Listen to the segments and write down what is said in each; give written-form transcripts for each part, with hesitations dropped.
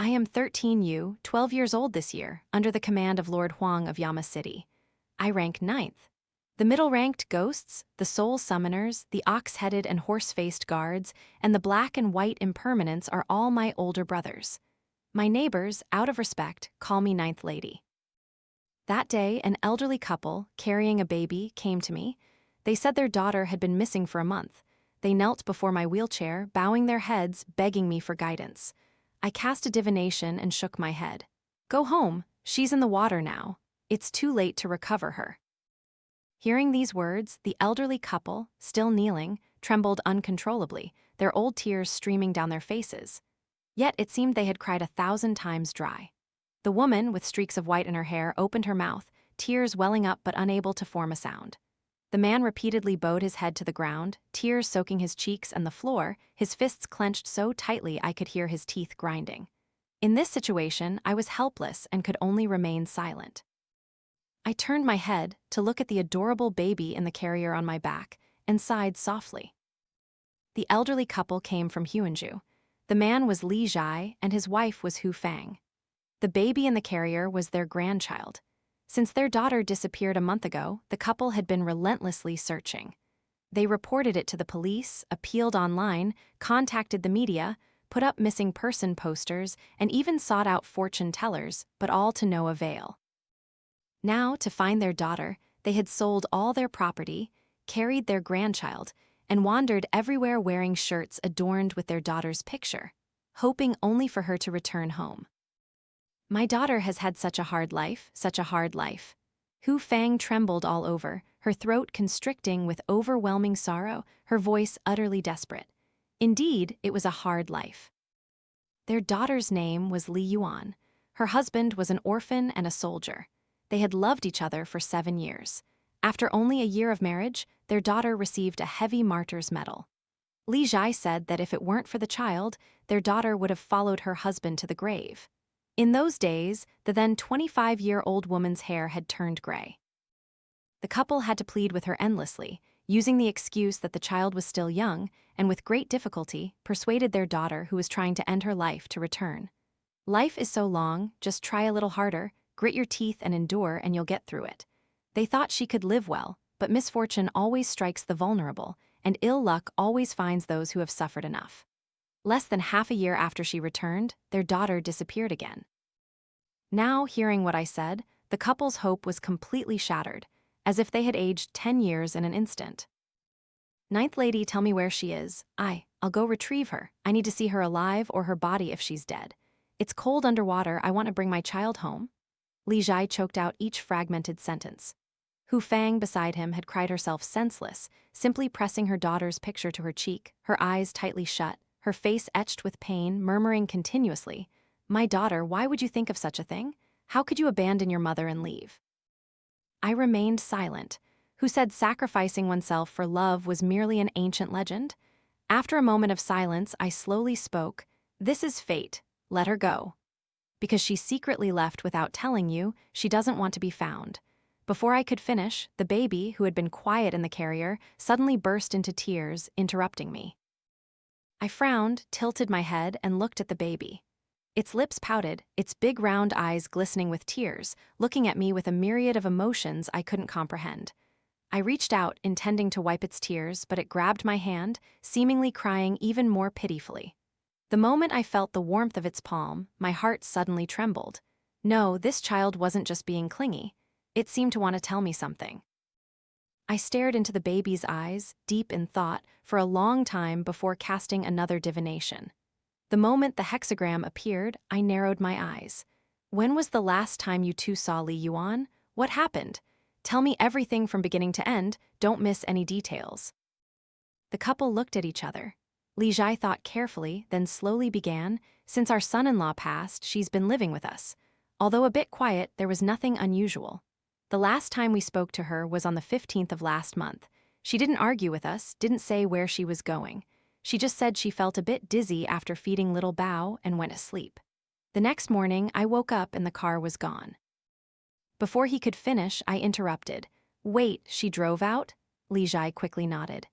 I am 13U, 12 years old this year, under the command of Lord Huang of Yama City. I rank 9th. The middle-ranked ghosts, the soul summoners, the ox-headed and horse-faced guards, and the black and white impermanents are all my older brothers. My neighbors, out of respect, call me Ninth Lady. That day, an elderly couple, carrying a baby, came to me. They said their daughter had been missing for a month. They knelt before my wheelchair, bowing their heads, begging me for guidance. I cast a divination and shook my head. Go home, she's in the water now. It's too late to recover her. Hearing these words, the elderly couple, still kneeling, trembled uncontrollably, their old tears streaming down their faces. Yet it seemed they had cried 1,000 times dry. The woman, with streaks of white in her hair, opened her mouth, tears welling up but unable to form a sound. The man repeatedly bowed his head to the ground, tears soaking his cheeks and the floor, his fists clenched so tightly I could hear his teeth grinding. In this situation, I was helpless and could only remain silent. I turned my head to look at the adorable baby in the carrier on my back and sighed softly. The elderly couple came from Huanju. The man was Li Zhai and his wife was Hu Fang. The baby in the carrier was their grandchild. Since their daughter disappeared a month ago, the couple had been relentlessly searching. They reported it to the police, appealed online, contacted the media, put up missing person posters, and even sought out fortune tellers, but all to no avail. Now, to find their daughter, they had sold all their property, carried their grandchild, and wandered everywhere wearing shirts adorned with their daughter's picture, hoping only for her to return home. My daughter has had such a hard life, such a hard life. Hu Fang trembled all over, her throat constricting with overwhelming sorrow, her voice utterly desperate. Indeed, it was a hard life. Their daughter's name was Li Yuan. Her husband was an orphan and a soldier. They had loved each other for 7 years. After only a year of marriage, their daughter received a heavy martyr's medal. Li Zhai said that if it weren't for the child, their daughter would have followed her husband to the grave. In those days, the then 25-year-old woman's hair had turned gray. The couple had to plead with her endlessly, using the excuse that the child was still young, and with great difficulty, persuaded their daughter, who was trying to end her life, to return. Life is so long, just try a little harder, grit your teeth and endure, and you'll get through it. They thought she could live well, but misfortune always strikes the vulnerable, and ill luck always finds those who have suffered enough. Less than half a year after she returned, their daughter disappeared again. Now, hearing what I said, the couple's hope was completely shattered, as if they had aged 10 years in an instant. Ninth Lady, tell me where she is. I'll go retrieve her. I need to see her alive or her body if she's dead. It's cold underwater. I want to bring my child home. Li Zhai choked out each fragmented sentence. Hu Fang, beside him, had cried herself senseless, simply pressing her daughter's picture to her cheek, her eyes tightly shut, her face etched with pain, murmuring continuously, "My daughter, why would you think of such a thing? How could you abandon your mother and leave?" I remained silent. Who said sacrificing oneself for love was merely an ancient legend? After a moment of silence, I slowly spoke, "This is fate. Let her go. Because she secretly left without telling you, she doesn't want to be found." Before I could finish, the baby, who had been quiet in the carrier, suddenly burst into tears, interrupting me. I frowned, tilted my head, and looked at the baby. Its lips pouted, its big round eyes glistening with tears, looking at me with a myriad of emotions I couldn't comprehend. I reached out, intending to wipe its tears, but it grabbed my hand, seemingly crying even more pitifully. The moment I felt the warmth of its palm, my heart suddenly trembled. No, this child wasn't just being clingy. It seemed to want to tell me something. I stared into the baby's eyes, deep in thought, for a long time before casting another divination. The moment the hexagram appeared, I narrowed my eyes. "When was the last time you two saw Li Yuan? What happened? Tell me everything from beginning to end, don't miss any details." The couple looked at each other. Li Zhai thought carefully, then slowly began, "Since our son-in-law passed, she's been living with us. Although a bit quiet, there was nothing unusual. The last time we spoke to her was on the 15th of last month. She didn't argue with us, didn't say where she was going. She just said she felt a bit dizzy after feeding little Bao and went asleep. The next morning, I woke up and the car was gone." Before he could finish, I interrupted. "Wait, she drove out?" Li Zhai quickly nodded.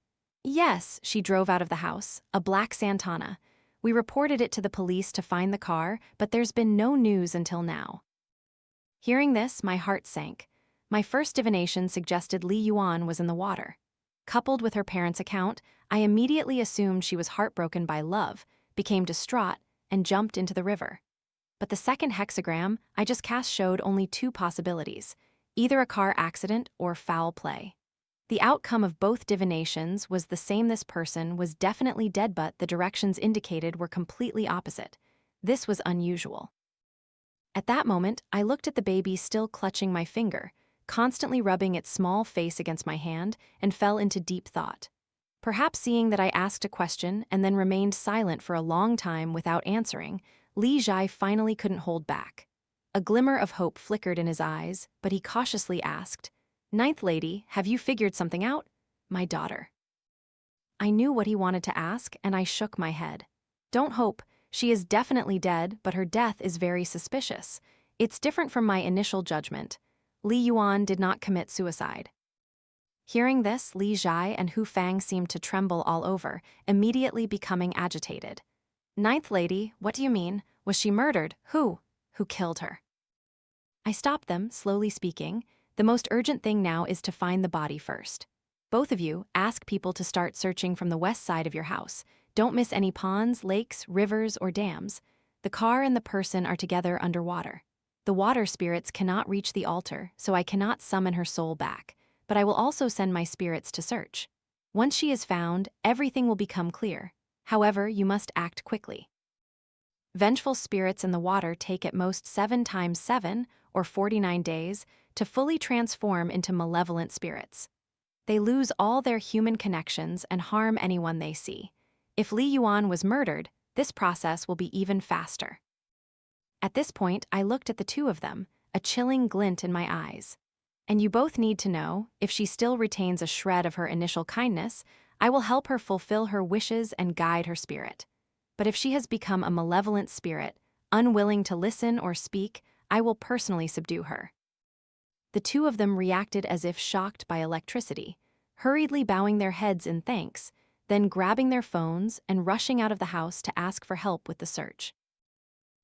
"Yes, she drove out of the house, a black Santana. We reported it to the police to find the car, but there's been no news until now. Hearing this, my heart sank. My first divination suggested Li Yuan was in the water. Coupled with her parents' account, I immediately assumed she was heartbroken by love, became distraught, and jumped into the river. But the second hexagram I just cast showed only two possibilities, either a car accident or foul play. The outcome of both divinations was the same: this person was definitely dead, but the directions indicated were completely opposite. This was unusual. At that moment, I looked at the baby still clutching my finger, constantly rubbing its small face against my hand, and fell into deep thought. Perhaps seeing that I asked a question and then remained silent for a long time without answering, Li Zhai finally couldn't hold back. A glimmer of hope flickered in his eyes, but he cautiously asked, "Ninth lady, have you figured something out?" "My daughter." I knew what he wanted to ask, and I shook my head. "Don't hope. She is definitely dead, but her death is very suspicious. It's different from my initial judgment. Li Yuan did not commit suicide." Hearing this, Li Zhai and Hu Fang seemed to tremble all over, immediately becoming agitated. "Ninth lady, what do you mean? Was she murdered? Who killed her?" I stopped them, slowly speaking. "The most urgent thing now is to find the body first. Both of you, ask people to start searching from the west side of your house. Don't miss any ponds, lakes, rivers, or dams. The car and the person are together underwater. The water spirits cannot reach the altar, so I cannot summon her soul back, but I will also send my spirits to search. Once she is found, everything will become clear. However, you must act quickly. Vengeful spirits in the water take at most 7 times 7, or 49 days, to fully transform into malevolent spirits. They lose all their human connections and harm anyone they see. If Li Yuan was murdered, this process will be even faster." At this point, I looked at the two of them, a chilling glint in my eyes. "And you both need to know, if she still retains a shred of her initial kindness, I will help her fulfill her wishes and guide her spirit. But if she has become a malevolent spirit, unwilling to listen or speak, I will personally subdue her." The two of them reacted as if shocked by electricity, hurriedly bowing their heads in thanks, then grabbing their phones and rushing out of the house to ask for help with the search.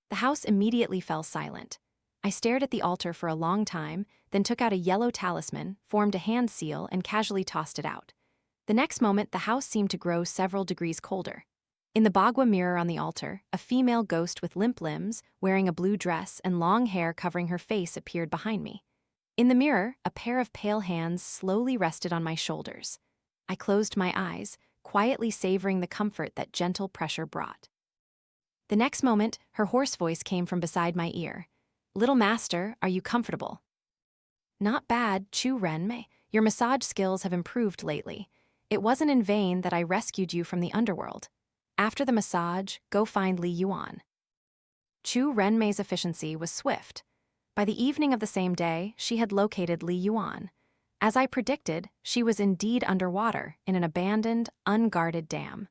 The house immediately fell silent. I stared at the altar for a long time, then took out a yellow talisman, formed a hand seal, and casually tossed it out. The next moment, the house seemed to grow several degrees colder. In the Bagua mirror on the altar, a female ghost with limp limbs, wearing a blue dress and long hair covering her face, appeared behind me. In the mirror, a pair of pale hands slowly rested on my shoulders. I closed my eyes, quietly savoring the comfort that gentle pressure brought. The next moment, her hoarse voice came from beside my ear. "Little master, are you comfortable?" "Not bad, Chu Renmei. Your massage skills have improved lately. It wasn't in vain that I rescued you from the underworld. After the massage, go find Li Yuan." Chu Renmei's efficiency was swift. By the evening of the same day, she had located Li Yuan. As I predicted, she was indeed underwater in an abandoned, unguarded dam.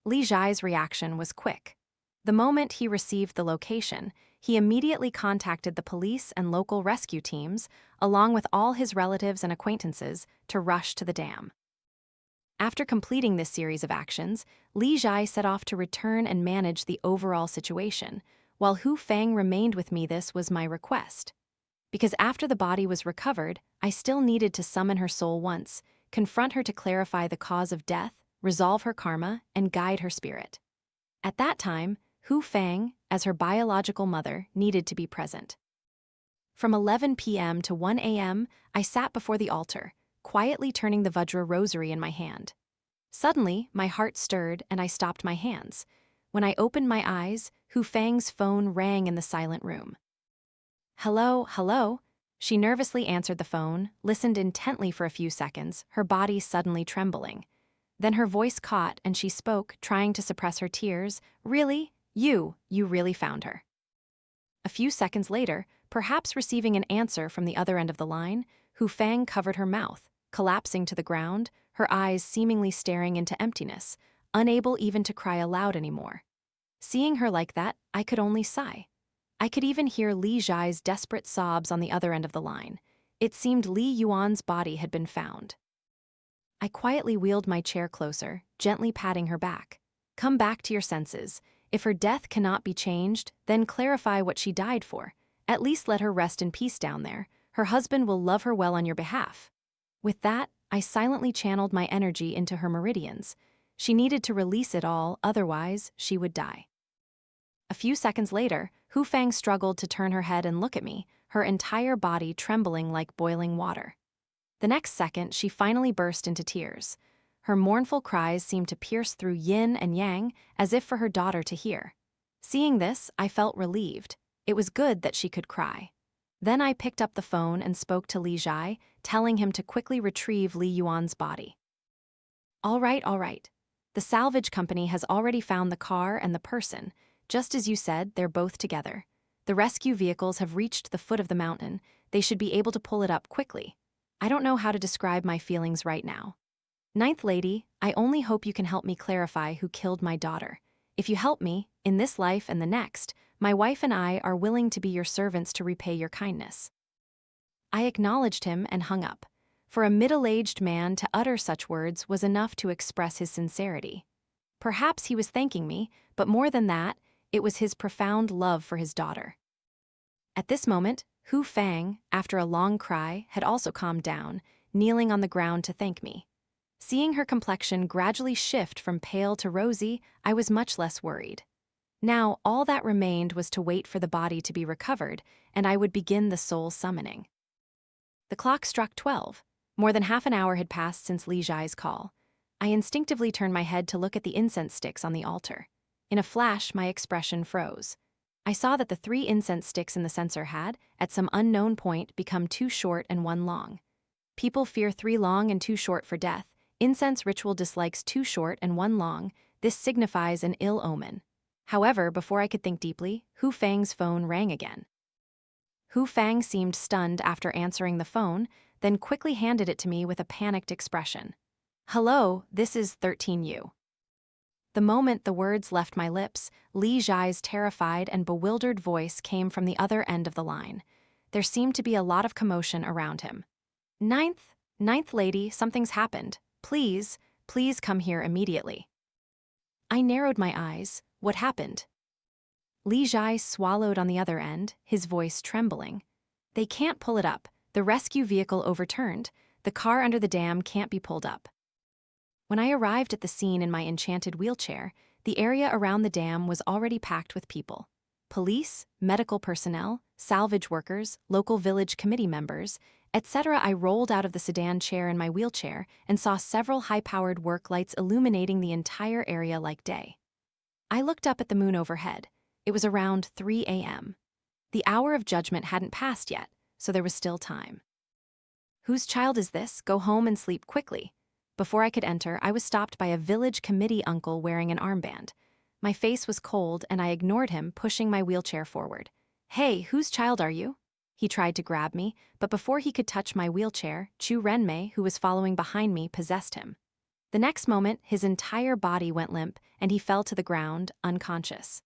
Li Zhai's reaction was quick. The moment he received the location, he immediately contacted the police and local rescue teams, along with all his relatives and acquaintances, to rush to the dam. After completing this series of actions, Li Zhai set off to return and manage the overall situation, while Hu Fang remained with me. This was my request. Because after the body was recovered, I still needed to summon her soul once, confront her to clarify the cause of death, resolve her karma, and guide her spirit. At that time, Hu Fang, as her biological mother, needed to be present. From 11 p.m. to 1 a.m., I sat before the altar, quietly turning the Vajra rosary in my hand. Suddenly, my heart stirred and I stopped my hands. When I opened my eyes, Hu Fang's phone rang in the silent room. "Hello, hello?" She nervously answered the phone, listened intently for a few seconds, her body suddenly trembling. Then her voice caught and she spoke, trying to suppress her tears. "Really? You really found her." A few seconds later, perhaps receiving an answer from the other end of the line, Hu Fang covered her mouth, collapsing to the ground, her eyes seemingly staring into emptiness, unable even to cry aloud anymore. Seeing her like that, I could only sigh. I could even hear Li Zhai's desperate sobs on the other end of the line. It seemed Li Yuan's body had been found. I quietly wheeled my chair closer, gently patting her back. "Come back to your senses. If her death cannot be changed, then clarify what she died for. At least let her rest in peace down there. Her husband will love her well on your behalf. With that, I silently channeled my energy into her meridians. She needed to release it all, otherwise she would die. A few seconds later, Huang struggled to turn her head and look at me, her entire body trembling like boiling water. The next second, she finally burst into tears. Her mournful cries seemed to pierce through yin and yang, as if for her daughter to hear. Seeing this, I felt relieved. It was good that she could cry. Then I picked up the phone and spoke to Li Zhai, telling him to quickly retrieve Li Yuan's body. All right. The salvage company has already found the car and the person. Just as you said, they're both together. The rescue vehicles have reached the foot of the mountain. They should be able to pull it up quickly. I don't know how to describe my feelings right now. Ninth Lady, I only hope you can help me clarify who killed my daughter. If you help me, in this life and the next, my wife and I are willing to be your servants to repay your kindness. I acknowledged him and hung up. For a middle-aged man to utter such words was enough to express his sincerity. Perhaps he was thanking me, but more than that, it was his profound love for his daughter. At this moment, Huang, after a long cry, had also calmed down, kneeling on the ground to thank me. Seeing her complexion gradually shift from pale to rosy, I was much less worried. Now, all that remained was to wait for the body to be recovered, and I would begin the soul summoning. The clock struck 12. More than half an hour had passed since Li Zhai's call. I instinctively turned my head to look at the incense sticks on the altar. In a flash, my expression froze. I saw that the 3 incense sticks in the censer had, at some unknown point, become 2 short and 1 long. People fear 3 long and 2 short for death. Incense ritual dislikes 2 short and 1 long. This signifies an ill omen. However, before I could think deeply, Huang's phone rang again. Huang seemed stunned after answering the phone, then quickly handed it to me with a panicked expression. Hello, this is 13U. The moment the words left my lips, Li Zhai's terrified and bewildered voice came from the other end of the line. There seemed to be a lot of commotion around him. Ninth Lady, something's happened. Please come here immediately. I narrowed my eyes. What happened? Li Zhai swallowed on the other end, his voice trembling. They can't pull it up. The rescue vehicle overturned. The car under the dam can't be pulled up. When I arrived at the scene in my enchanted wheelchair, the area around the dam was already packed with people. Police, medical personnel, salvage workers, local village committee members, etc. I rolled out of the sedan chair in my wheelchair and saw several high-powered work lights illuminating the entire area like day. I looked up at the moon overhead. It was around 3 a.m. The hour of judgment hadn't passed yet, so there was still time. Whose child is this? Go home and sleep quickly. Before I could enter, I was stopped by a village committee uncle wearing an armband. My face was cold and I ignored him, pushing my wheelchair forward. Hey, whose child are you? He tried to grab me, but before he could touch my wheelchair, Chu Renmei, who was following behind me, possessed him. The next moment, his entire body went limp and he fell to the ground, unconscious.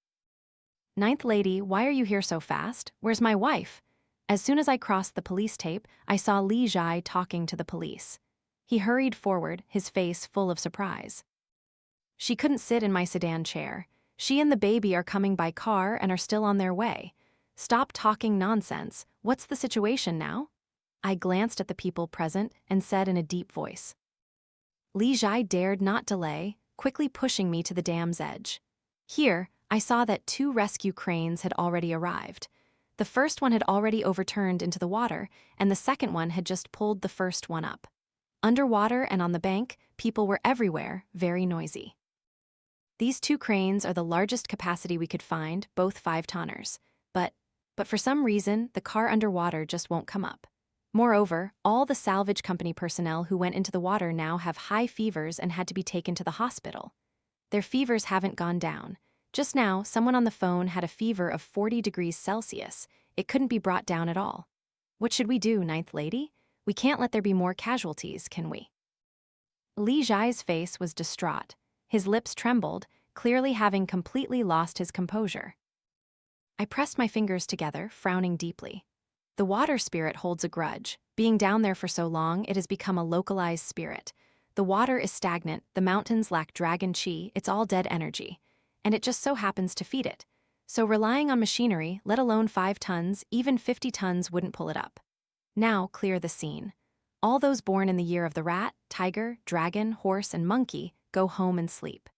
Ninth Lady, why are you here so fast? Where's my wife? As soon as I crossed the police tape, I saw Li Zhai talking to the police. He hurried forward, his face full of surprise. She couldn't sit in my sedan chair. She and the baby are coming by car and are still on their way. Stop talking nonsense. What's the situation now? I glanced at the people present and said in a deep voice. Li Zhai dared not delay, quickly pushing me to the dam's edge. Here, I saw that 2 rescue cranes had already arrived. The first one had already overturned into the water, and the second one had just pulled the first one up. Underwater and on the bank, people were everywhere, very noisy. These 2 cranes are the largest capacity we could find, both 5-tonners. But for some reason, the car underwater just won't come up. Moreover, all the salvage company personnel who went into the water now have high fevers and had to be taken to the hospital. Their fevers haven't gone down. Just now, someone on the phone had a fever of 40 degrees Celsius. It couldn't be brought down at all. What should we do, Ninth Lady? We can't let there be more casualties, can we? Li Zhai's face was distraught. His lips trembled, clearly having completely lost his composure. I pressed my fingers together, frowning deeply. The water spirit holds a grudge. Being down there for so long, it has become a localized spirit. The water is stagnant, the mountains lack dragon chi, it's all dead energy. and it just so happens to feed it. So relying on machinery, let alone 5 tons, even 50 tons wouldn't pull it up. Now clear the scene. All those born in the year of the rat, tiger, dragon, horse, and monkey go home and sleep.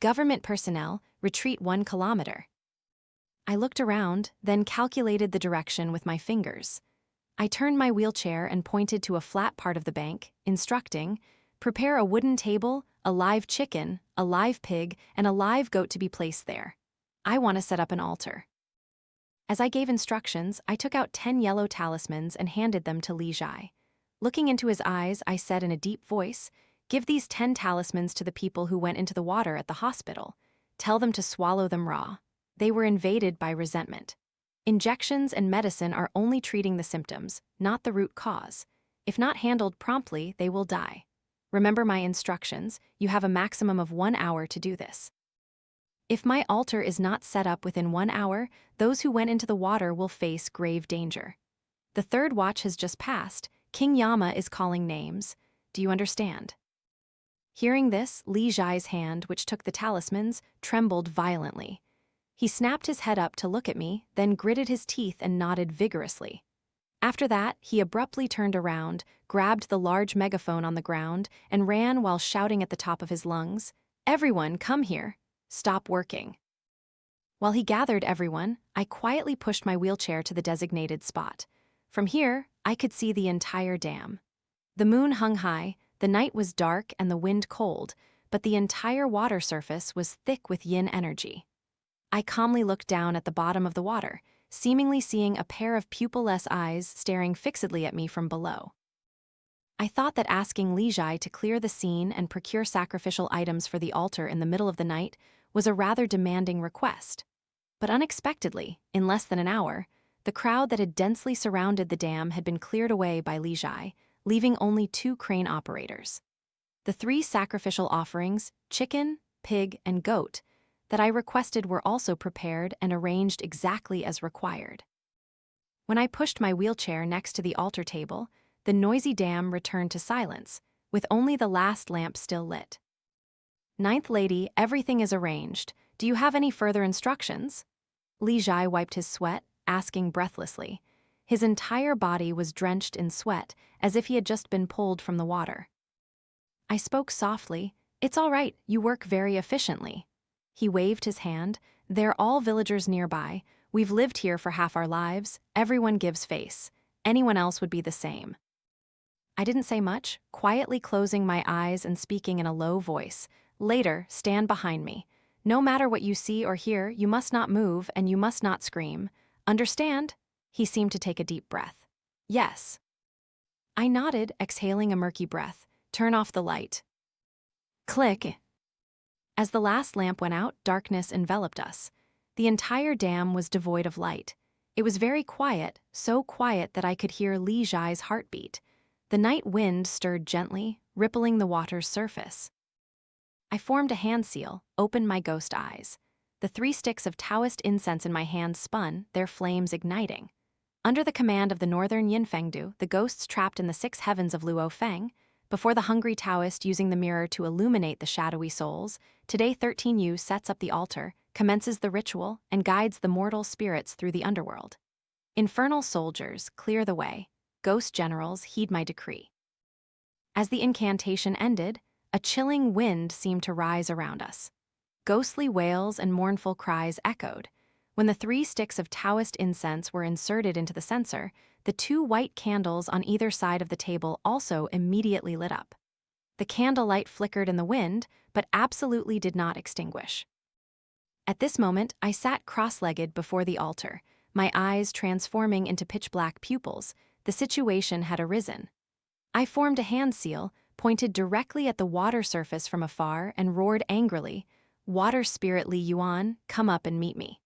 Government personnel retreat 1 kilometer. I looked around, then calculated the direction with my fingers. I turned my wheelchair and pointed to a flat part of the bank, instructing, prepare a wooden table, a live chicken, a live pig, and a live goat to be placed there. I want to set up an altar. As I gave instructions, I took out 10 yellow talismans and handed them to Li Jai. Looking into his eyes, I said in a deep voice, give these 10 talismans to the people who went into the water at the hospital. Tell them to swallow them raw. They were invaded by resentment. Injections and medicine are only treating the symptoms, not the root cause. If not handled promptly, they will die. Remember my instructions, you have a maximum of 1 hour to do this. If my altar is not set up within 1 hour, those who went into the water will face grave danger. The 3rd watch has just passed. King Yama is calling names. Do you understand? Hearing this, Li Jai's hand, which took the talismans, trembled violently. He snapped his head up to look at me, then gritted his teeth and nodded vigorously. After that, he abruptly turned around, grabbed the large megaphone on the ground, and ran while shouting at the top of his lungs, "Everyone, come here! Stop working." While he gathered everyone, I quietly pushed my wheelchair to the designated spot. From here, I could see the entire dam. The moon hung high, the night was dark and the wind cold, but the entire water surface was thick with yin energy. I calmly looked down at the bottom of the water, seemingly seeing a pair of pupil-less eyes staring fixedly at me from below. I thought that asking Li Jai to clear the scene and procure sacrificial items for the altar in the middle of the night was a rather demanding request. But unexpectedly, in less than an hour, the crowd that had densely surrounded the dam had been cleared away by Li Jai, leaving only 2 crane operators. The 3 sacrificial offerings, chicken, pig, and goat, that I requested were also prepared and arranged exactly as required. When I pushed my wheelchair next to the altar table, the noisy dam returned to silence, with only the last lamp still lit. "Ninth lady, everything is arranged. Do you have any further instructions?" Li Jai wiped his sweat, asking breathlessly. His entire body was drenched in sweat, as if he had just been pulled from the water. I spoke softly, "It's all right, you work very efficiently." He waved his hand, "They're all villagers nearby. We've lived here for half our lives. Everyone gives face. Anyone else would be the same." I didn't say much, quietly closing my eyes and speaking in a low voice. "Later, stand behind me. No matter what you see or hear, you must not move and you must not scream. Understand?" He seemed to take a deep breath. "Yes." I nodded, exhaling a murky breath. "Turn off the light." Click. As the last lamp went out, darkness enveloped us. The entire dam was devoid of light. It was very quiet, so quiet that I could hear Li Jai's heartbeat. The night wind stirred gently, rippling the water's surface. I formed a hand seal, opened my ghost eyes. The 3 sticks of Taoist incense in my hand spun, their flames igniting. Under the command of the northern Yinfengdu, the ghosts trapped in the 6 heavens of Luo Feng, before the hungry Taoist using the mirror to illuminate the shadowy souls, today 13U sets up the altar, commences the ritual, and guides the mortal spirits through the underworld. Infernal soldiers, clear the way. Ghost generals, heed my decree. As the incantation ended, a chilling wind seemed to rise around us. Ghostly wails and mournful cries echoed. When the 3 sticks of Taoist incense were inserted into the censer, the 2 white candles on either side of the table also immediately lit up. The candlelight flickered in the wind, but absolutely did not extinguish. At this moment, I sat cross-legged before the altar, my eyes transforming into pitch-black pupils. The situation had arisen. I formed a hand seal, pointed directly at the water surface from afar, and roared angrily, "Water spirit Li Yuan, come up and meet me."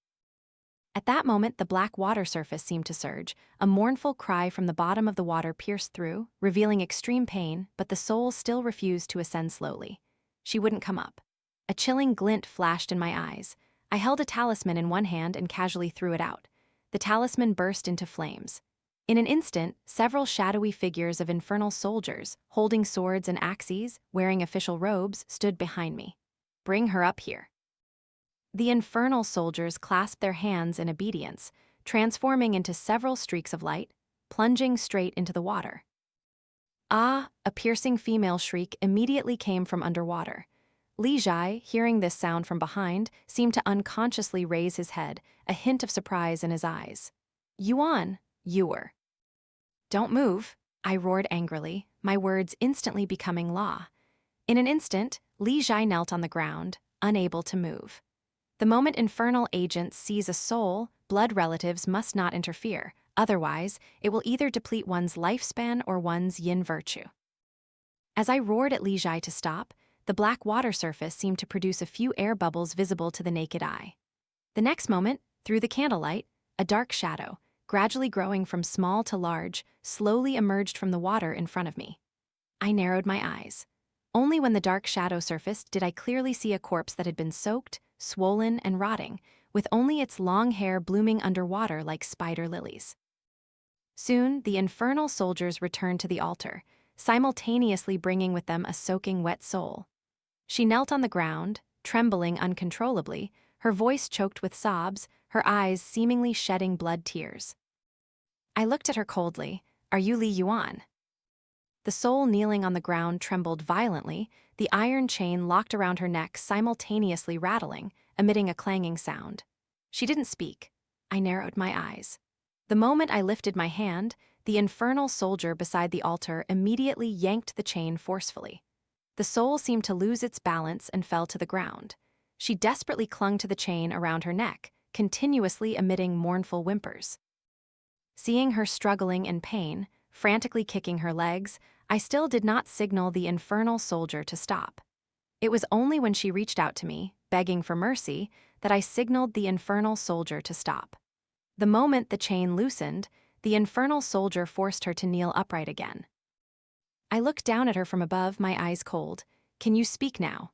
At that moment, the black water surface seemed to surge. A mournful cry from the bottom of the water pierced through, revealing extreme pain, but the soul still refused to ascend slowly. She wouldn't come up. A chilling glint flashed in my eyes. I held a talisman in one hand and casually threw it out. The talisman burst into flames. In an instant, several shadowy figures of infernal soldiers, holding swords and axes, wearing official robes, stood behind me. "Bring her up here." The infernal soldiers clasped their hands in obedience, transforming into several streaks of light, plunging straight into the water. Ah! A piercing female shriek immediately came from underwater. Li Jai, hearing this sound from behind, seemed to unconsciously raise his head, a hint of surprise in his eyes. Yuan, you were. Don't move, I roared angrily, my words instantly becoming law. In an instant, Li Jai knelt on the ground, unable to move. The moment infernal agents seize a soul, blood relatives must not interfere, otherwise, it will either deplete one's lifespan or one's yin virtue. As I roared at Li Jai to stop, the black water surface seemed to produce a few air bubbles visible to the naked eye. The next moment, through the candlelight, a dark shadow, gradually growing from small to large, slowly emerged from the water in front of me. I narrowed my eyes. Only when the dark shadow surfaced did I clearly see a corpse that had been soaked, swollen, and rotting, with only its long hair blooming underwater like spider lilies. Soon, the infernal soldiers returned to the altar, simultaneously bringing with them a soaking wet soul. She knelt on the ground, trembling uncontrollably, her voice choked with sobs, her eyes seemingly shedding blood tears. I looked at her coldly. Are you Li Yuan? The soul kneeling on the ground trembled violently, the iron chain locked around her neck simultaneously rattling, emitting a clanging sound. She didn't speak. I narrowed my eyes. The moment I lifted my hand, the infernal soldier beside the altar immediately yanked the chain forcefully. The soul seemed to lose its balance and fell to the ground. She desperately clung to the chain around her neck, continuously emitting mournful whimpers. Seeing her struggling in pain, frantically kicking her legs, I still did not signal the infernal soldier to stop. It was only when she reached out to me, begging for mercy, that I signaled the infernal soldier to stop. The moment the chain loosened, the infernal soldier forced her to kneel upright again. I looked down at her from above, my eyes cold. Can you speak now?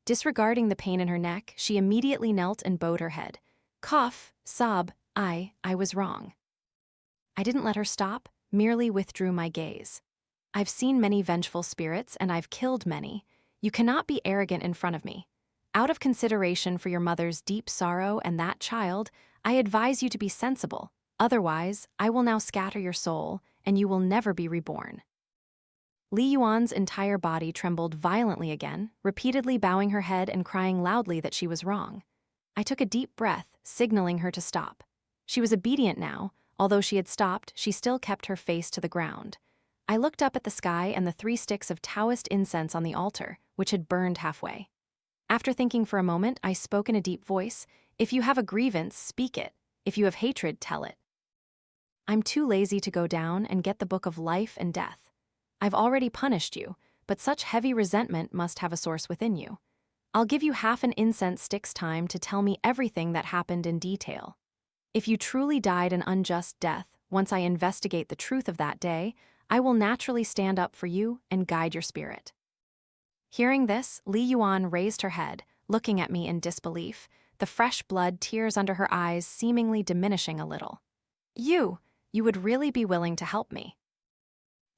Disregarding the pain in her neck, she immediately knelt and bowed her head. Cough, sob, I was wrong. I didn't let her stop, merely withdrew my gaze. I've seen many vengeful spirits and I've killed many. You cannot be arrogant in front of me. Out of consideration for your mother's deep sorrow and that child, I advise you to be sensible. Otherwise, I will now scatter your soul, and you will never be reborn. Li Yuan's entire body trembled violently again, repeatedly bowing her head and crying loudly that she was wrong. I took a deep breath, signaling her to stop. She was obedient now. Although she had stopped, she still kept her face to the ground. I looked up at the sky and the 3 sticks of Taoist incense on the altar, which had burned halfway. After thinking for a moment, I spoke in a deep voice. If you have a grievance, speak it. If you have hatred, tell it. I'm too lazy to go down and get the book of life and death. I've already punished you, but such heavy resentment must have a source within you. I'll give you half an incense stick's time to tell me everything that happened in detail. If you truly died an unjust death, once I investigate the truth of that day, I will naturally stand up for you and guide your spirit. Hearing this, Li Yuan raised her head, looking at me in disbelief, the fresh blood tears under her eyes seemingly diminishing a little. You would really be willing to help me?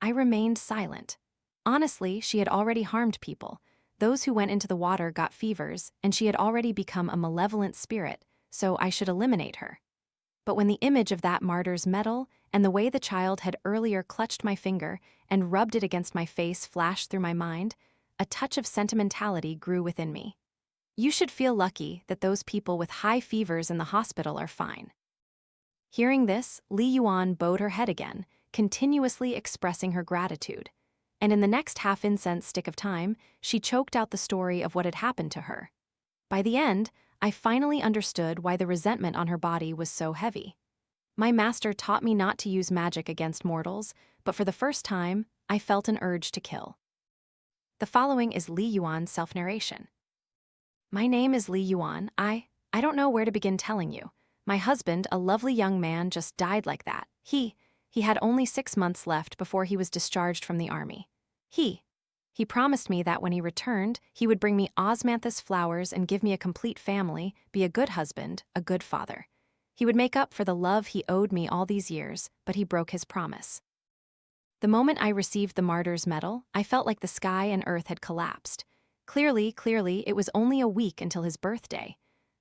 I remained silent. Honestly, she had already harmed people. Those who went into the water got fevers, and she had already become a malevolent spirit, so I should eliminate her. But when the image of that martyr's medal and the way the child had earlier clutched my finger and rubbed it against my face flashed through my mind, a touch of sentimentality grew within me. You should feel lucky that those people with high fevers in the hospital are fine. Hearing this, Li Yuan bowed her head again, continuously expressing her gratitude. And in the next half-incense stick of time, she choked out the story of what had happened to her. By the end, I finally understood why the resentment on her body was so heavy. My master taught me not to use magic against mortals, but for the first time, I felt an urge to kill. The following is Li Yuan's self-narration. My name is Li Yuan. I don't know where to begin telling you. My husband, a lovely young man, just died like that. He had only 6 months left before he was discharged from the army. He promised me that when he returned, he would bring me osmanthus flowers and give me a complete family, be a good husband, a good father. He would make up for the love he owed me all these years, but he broke his promise. The moment I received the martyr's medal, I felt like the sky and earth had collapsed. Clearly, it was only a week until his birthday.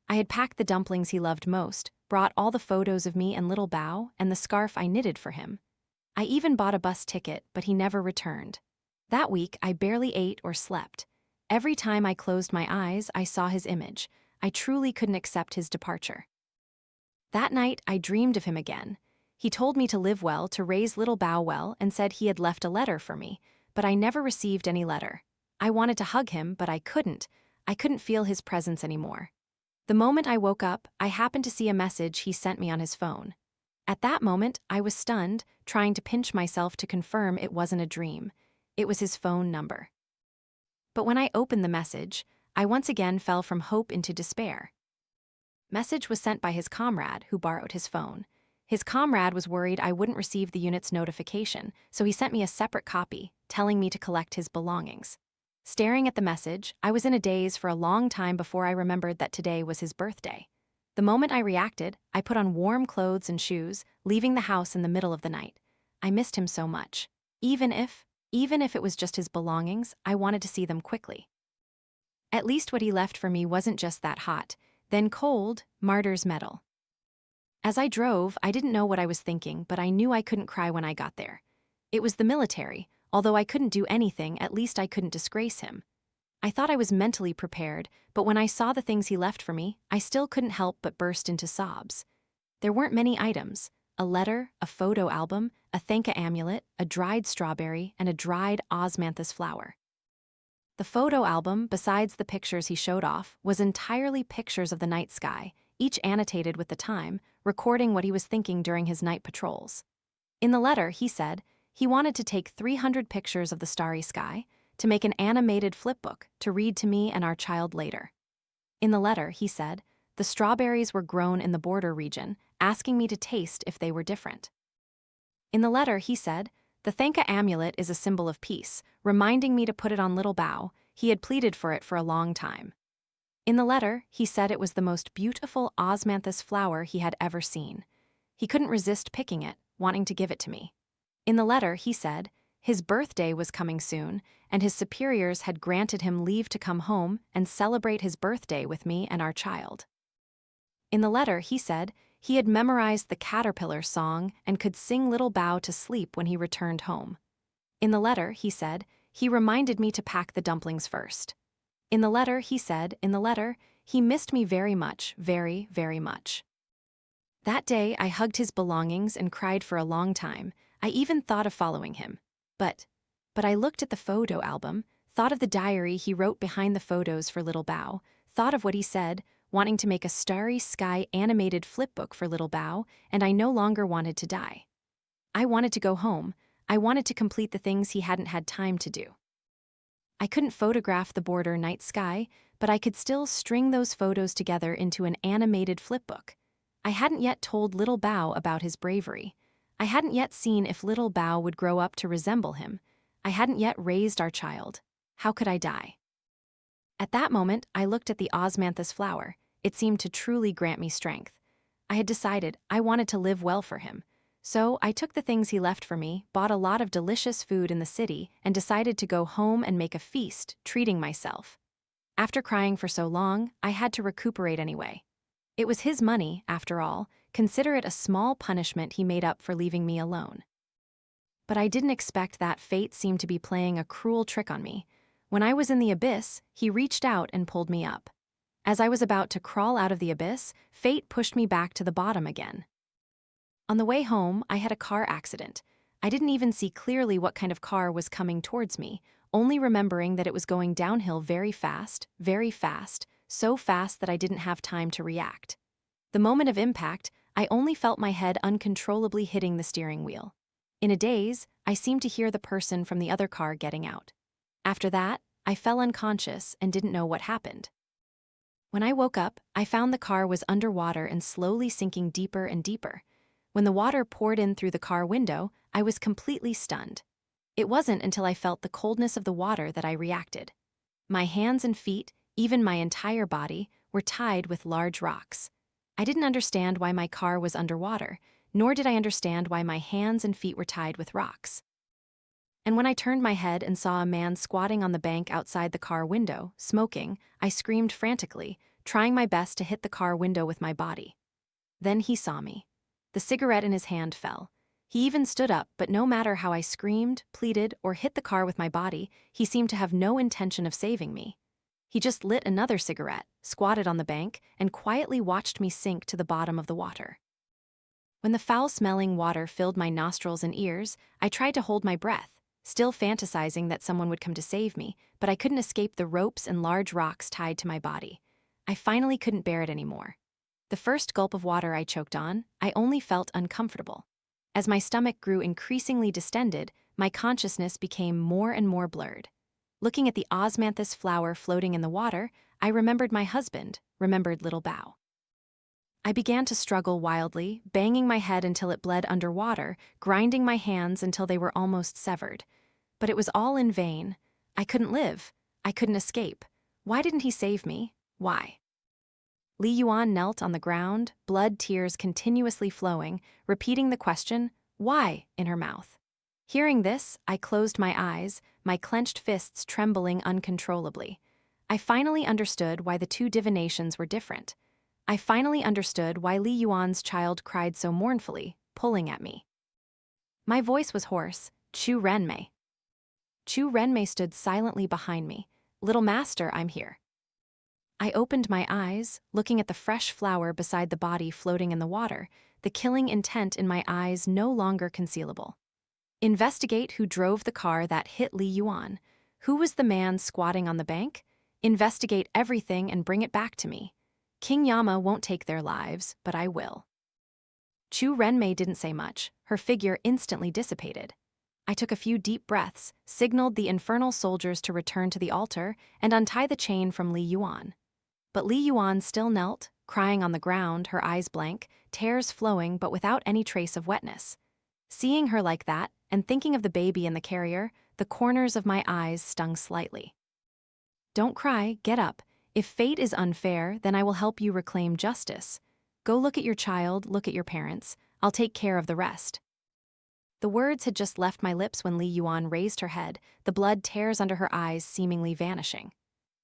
I had packed the dumplings he loved most, brought all the photos of me and little Bao, and the scarf I knitted for him. I even bought a bus ticket, but he never returned. That week, I barely ate or slept. Every time I closed my eyes, I saw his image. I truly couldn't accept his departure. That night, I dreamed of him again. He told me to live well, to raise little Bao well, and said he had left a letter for me, but I never received any letter. I wanted to hug him, but I couldn't. I couldn't feel his presence anymore. The moment I woke up, I happened to see a message he sent me on his phone. At that moment, I was stunned, trying to pinch myself to confirm it wasn't a dream. It was his phone number. But when I opened the message, I once again fell from hope into despair. Message was sent by his comrade, who borrowed his phone. His comrade was worried I wouldn't receive the unit's notification, so he sent me a separate copy, telling me to collect his belongings. Staring at the message, I was in a daze for a long time before I remembered that today was his birthday. The moment I reacted, I put on warm clothes and shoes, leaving the house in the middle of the night. I missed him so much. Even if it was just his belongings, I wanted to see them quickly. At least what he left for me wasn't just that hot, then cold, martyr's metal. As I drove, I didn't know what I was thinking, but I knew I couldn't cry when I got there. It was the military. Although I couldn't do anything, at least I couldn't disgrace him. I thought I was mentally prepared, but when I saw the things he left for me, I still couldn't help but burst into sobs. There weren't many items: a letter, a photo album, a Thanka amulet, a dried strawberry, and a dried osmanthus flower. The photo album, besides the pictures he showed off, was entirely pictures of the night sky, each annotated with the time, recording what he was thinking during his night patrols. In the letter, he said he wanted to take 300 pictures of the starry sky, to make an animated flipbook to read to me and our child later. In the letter, he said, the strawberries were grown in the border region, asking me to taste if they were different. In the letter, he said, the Thanka amulet is a symbol of peace, reminding me to put it on little Bao. He had pleaded for it for a long time. In the letter, he said it was the most beautiful osmanthus flower he had ever seen. He couldn't resist picking it, wanting to give it to me. In the letter, he said his birthday was coming soon, and his superiors had granted him leave to come home and celebrate his birthday with me and our child. In the letter, he said he had memorized the caterpillar song and could sing little Bao to sleep when he returned home. In the letter, he said he reminded me to pack the dumplings first. In the letter, he said he missed me very much, very, very much. That day, I hugged his belongings and cried for a long time. I even thought of following him. But I looked at the photo album, thought of the diary he wrote behind the photos for little Bao, thought of what he said, wanting to make a starry sky animated flipbook for little Bao, and I no longer wanted to die. I wanted to go home. I wanted to complete the things he hadn't had time to do. I couldn't photograph the border night sky, but I could still string those photos together into an animated flipbook. I hadn't yet told little Bao about his bravery. I hadn't yet seen if little Bao would grow up to resemble him. I hadn't yet raised our child. How could I die? At that moment, I looked at the osmanthus flower. It seemed to truly grant me strength. I had decided I wanted to live well for him. So I took the things he left for me, bought a lot of delicious food in the city, and decided to go home and make a feast, treating myself. After crying for so long, I had to recuperate anyway. It was his money, after all. Consider it a small punishment he made up for leaving me alone. But I didn't expect that fate seemed to be playing a cruel trick on me. When I was in the abyss, he reached out and pulled me up. As I was about to crawl out of the abyss, fate pushed me back to the bottom again. On the way home, I had a car accident. I didn't even see clearly what kind of car was coming towards me, only remembering that it was going downhill very fast, so fast that I didn't have time to react. The moment of impact, I only felt my head uncontrollably hitting the steering wheel. In a daze, I seemed to hear the person from the other car getting out. After that, I fell unconscious and didn't know what happened. When I woke up, I found the car was underwater and slowly sinking deeper and deeper. When the water poured in through the car window, I was completely stunned. It wasn't until I felt the coldness of the water that I reacted. My hands and feet, even my entire body, were tied with large rocks. I didn't understand why my car was underwater, nor did I understand why my hands and feet were tied with rocks. And when I turned my head and saw a man squatting on the bank outside the car window, smoking, I screamed frantically, trying my best to hit the car window with my body. Then he saw me. The cigarette in his hand fell. He even stood up, but no matter how I screamed, pleaded, or hit the car with my body, he seemed to have no intention of saving me. He just lit another cigarette, squatted on the bank, and quietly watched me sink to the bottom of the water. When the foul-smelling water filled my nostrils and ears, I tried to hold my breath, still fantasizing that someone would come to save me, but I couldn't escape the ropes and large rocks tied to my body. I finally couldn't bear it anymore. The first gulp of water I choked on, I only felt uncomfortable. As my stomach grew increasingly distended, my consciousness became more and more blurred. Looking at the osmanthus flower floating in the water, I remembered my husband, remembered little Bao. I began to struggle wildly, banging my head until it bled underwater, grinding my hands until they were almost severed. But it was all in vain. I couldn't live. I couldn't escape. Why didn't he save me? Why? Li Yuan knelt on the ground, blood tears continuously flowing, repeating the question, "Why?" in her mouth. Hearing this, I closed my eyes, my clenched fists trembling uncontrollably. I finally understood why the two divinations were different. I finally understood why Li Yuan's child cried so mournfully, pulling at me. My voice was hoarse. Chu Renmei. Chu Renmei stood silently behind me. "Little master, I'm here." I opened my eyes, looking at the fresh flower beside the body floating in the water, the killing intent in my eyes no longer concealable. Investigate who drove the car that hit Li Yuan. Who was the man squatting on the bank? Investigate everything and bring it back to me. King Yama won't take their lives, but I will. Chu Renmei didn't say much. Her figure instantly dissipated. I took a few deep breaths, signaled the infernal soldiers to return to the altar, and untie the chain from Li Yuan. But Li Yuan still knelt, crying on the ground, her eyes blank, tears flowing but without any trace of wetness. Seeing her like that, and thinking of the baby in the carrier, the corners of my eyes stung slightly. "Don't cry, get up. If fate is unfair, then I will help you reclaim justice. Go look at your child, look at your parents. I'll take care of the rest." The words had just left my lips when Li Yuan raised her head, the blood tears under her eyes seemingly vanishing.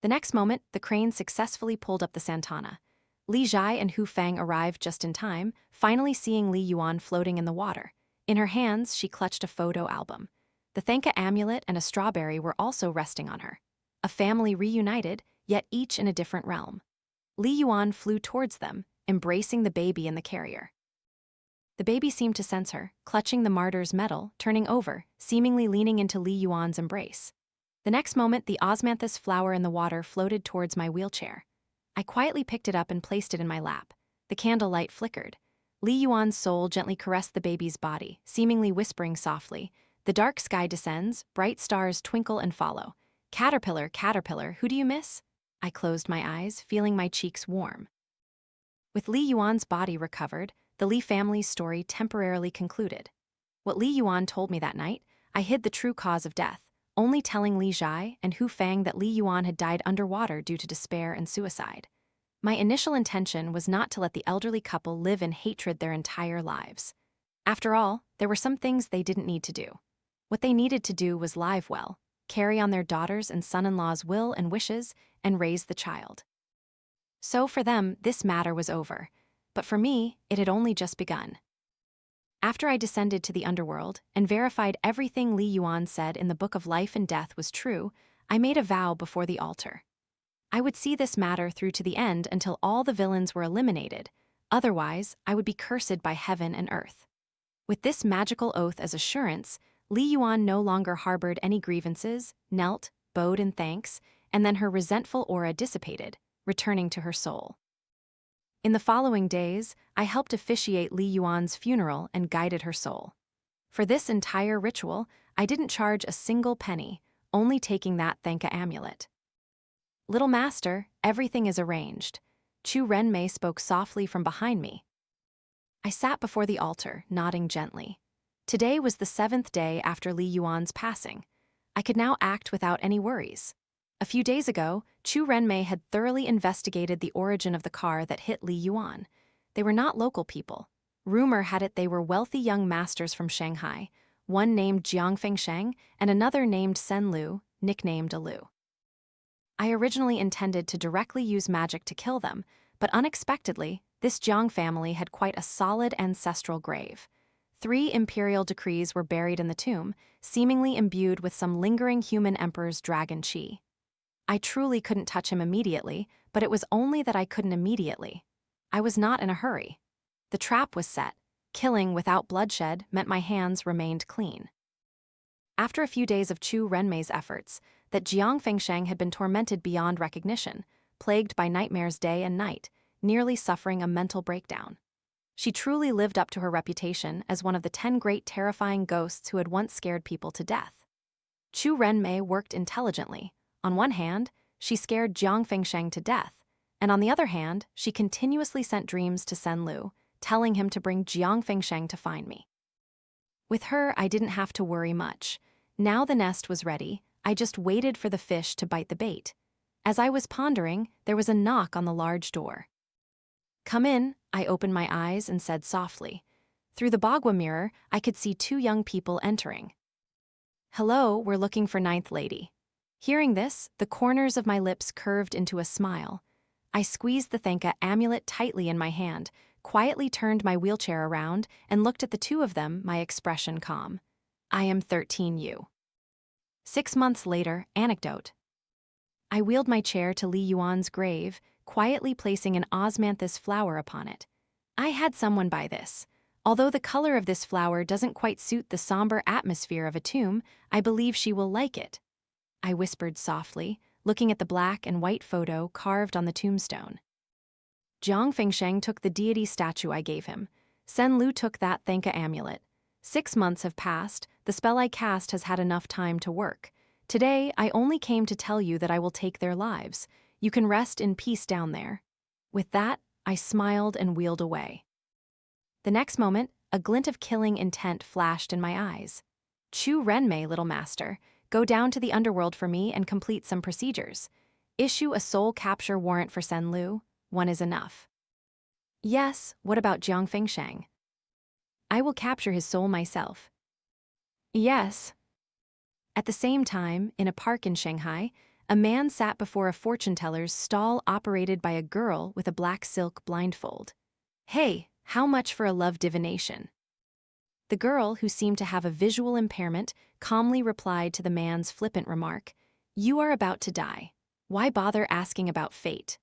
The next moment, the crane successfully pulled up the Santana. Li Zhai and Hu Fang arrived just in time, finally seeing Li Yuan floating in the water. In her hands, she clutched a photo album. The Thanka amulet and a strawberry were also resting on her. A family reunited, yet each in a different realm. Li Yuan flew towards them, embracing the baby in the carrier. The baby seemed to sense her, clutching the martyr's medal, turning over, seemingly leaning into Li Yuan's embrace. The next moment, the osmanthus flower in the water floated towards my wheelchair. I quietly picked it up and placed it in my lap. The candlelight flickered. Li Yuan's soul gently caressed the baby's body, seemingly whispering softly. The dark sky descends, bright stars twinkle and follow. "Caterpillar, caterpillar, who do you miss?" I closed my eyes, feeling my cheeks warm. With Li Yuan's body recovered, the Li family's story temporarily concluded. What Li Yuan told me that night, I hid the true cause of death, only telling Li Zhai and Hu Fang that Li Yuan had died underwater due to despair and suicide. My initial intention was not to let the elderly couple live in hatred their entire lives. After all, there were some things they didn't need to do. What they needed to do was live well, carry on their daughters' and son-in-law's will and wishes, and raise the child. So for them, this matter was over. But for me, it had only just begun. After I descended to the underworld and verified everything Li Yuan said in the Book of Life and Death was true, I made a vow before the altar. I would see this matter through to the end until all the villains were eliminated. Otherwise, I would be cursed by heaven and earth. With this magical oath as assurance, Li Yuan no longer harbored any grievances, knelt, bowed in thanks, and then her resentful aura dissipated, returning to her soul. In the following days, I helped officiate Li Yuan's funeral and guided her soul. For this entire ritual, I didn't charge a single penny, only taking that Thanka amulet. "Little master, everything is arranged." Chu Renmei spoke softly from behind me. I sat before the altar, nodding gently. Today was the 7th day after Li Yuan's passing. I could now act without any worries. A few days ago, Chu Renmei had thoroughly investigated the origin of the car that hit Li Yuan. They were not local people. Rumor had it they were wealthy young masters from Shanghai, one named Jiang Fengsheng and another named Sen Lu, nicknamed Alu. I originally intended to directly use magic to kill them, but unexpectedly, this Jiang family had quite a solid ancestral grave. 3 imperial decrees were buried in the tomb, seemingly imbued with some lingering human emperor's dragon chi. I truly couldn't touch him immediately, but it was only that I couldn't immediately. I was not in a hurry. The trap was set. Killing without bloodshed meant my hands remained clean. After a few days of Chu Renmei's efforts, that Jiang Fengsheng had been tormented beyond recognition, plagued by nightmares day and night, nearly suffering a mental breakdown. She truly lived up to her reputation as one of the 10 great terrifying ghosts who had once scared people to death. Chu Renmei worked intelligently. On one hand, she scared Jiang Fengsheng to death, and on the other hand, she continuously sent dreams to Sen Lu, telling him to bring Jiang Fengsheng to find me. With her, I didn't have to worry much. Now the nest was ready, I just waited for the fish to bite the bait. As I was pondering, there was a knock on the large door. "Come in," I opened my eyes and said softly. Through the bagua mirror, I could see 2 young people entering. "Hello, we're looking for ninth lady." Hearing this, the corners of my lips curved into a smile. I squeezed the Thanka amulet tightly in my hand, quietly turned my wheelchair around, and looked at the 2 of them, my expression calm. "I am 13U." 6 months later, anecdote. I wheeled my chair to Li Yuan's grave, quietly placing an osmanthus flower upon it. I had someone buy this. Although the color of this flower doesn't quite suit the somber atmosphere of a tomb, I believe she will like it. I whispered softly, looking at the black and white photo carved on the tombstone. Jiang Fengsheng took the deity statue I gave him. Sen Lu took that Thanka amulet. 6 months have passed, the spell I cast has had enough time to work. Today, I only came to tell you that I will take their lives. You can rest in peace down there. With that, I smiled and wheeled away. The next moment, a glint of killing intent flashed in my eyes. "Chu Renmei, little master, go down to the underworld for me and complete some procedures. Issue a soul capture warrant for Sen Lu. 1 is enough." "Yes, what about Jiang Fengsheng?" "I will capture his soul myself." "Yes." At the same time, in a park in Shanghai, a man sat before a fortune-teller's stall operated by a girl with a black silk blindfold. "Hey, how much for a love divination?" The girl, who seemed to have a visual impairment, calmly replied to the man's flippant remark, "You are about to die. Why bother asking about fate?